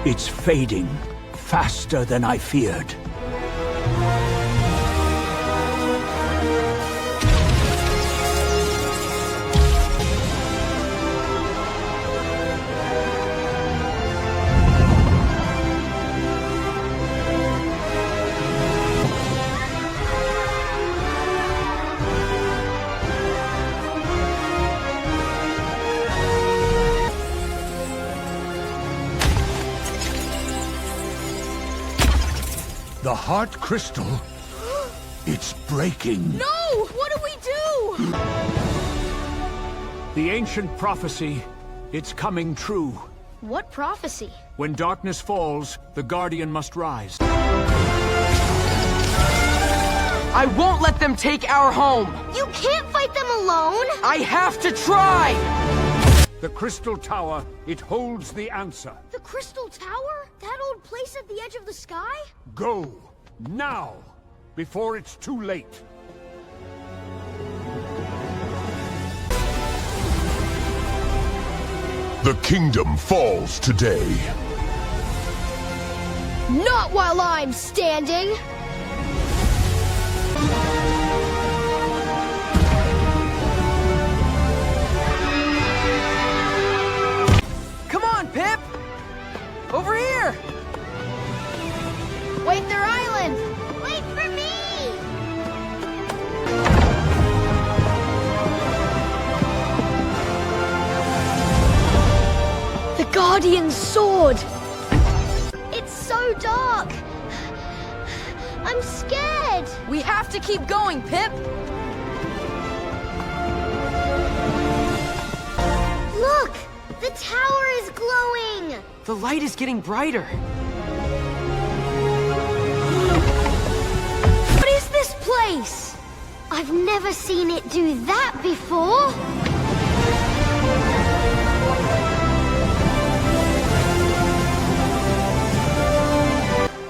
It's fading faster than I feared. The heart crystal, it's breaking. No! What do we do? The ancient prophecy, it's coming true. What prophecy? When darkness falls, the Guardian must rise. I won't let them take our home! You can't fight them alone! I have to try! The Crystal Tower, it holds the answer. The Crystal Tower? That old place at the edge of the sky? Go, now, before it's too late. The kingdom falls today. Not while I'm standing! Come on, Pip! Over here! Wait, their island! Wait for me! The Guardian's sword! It's so dark! I'm scared! We have to keep going, Pip! Look! The tower is glowing! The light is getting brighter. What is this place? I've never seen it do that before!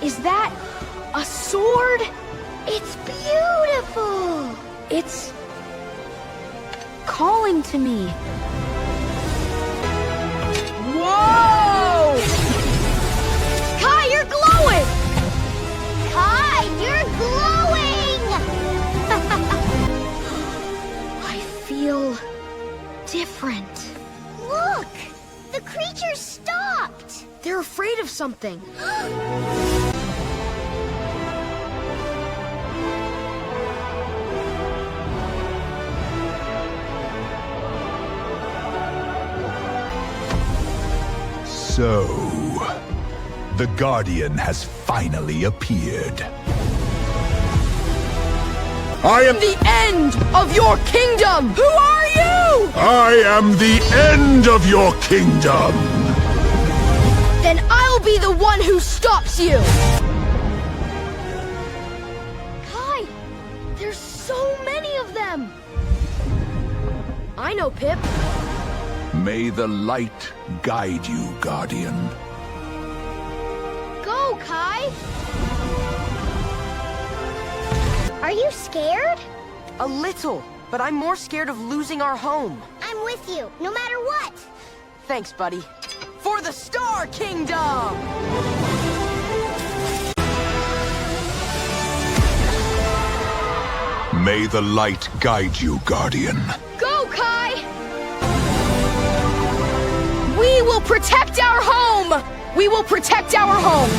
Is that a sword? It's beautiful! It's calling to me. Whoa! Kai, you're glowing! Kai, you're glowing! I feel different. Look! The creatures stopped! They're afraid of something. So, the Guardian has finally appeared. I am The end of your kingdom! Who are you? I am the end of your kingdom! Then I'll be the one who stops you! Kai, there's so many of them! I know, Pip. May the light guide you, Guardian. Go, Kai! Are you scared? A little, but I'm more scared of losing our home. I'm with you, no matter what! Thanks, buddy. For the Star Kingdom! May the light guide you, Guardian. Go, Kai! We will protect our home! We will protect our home!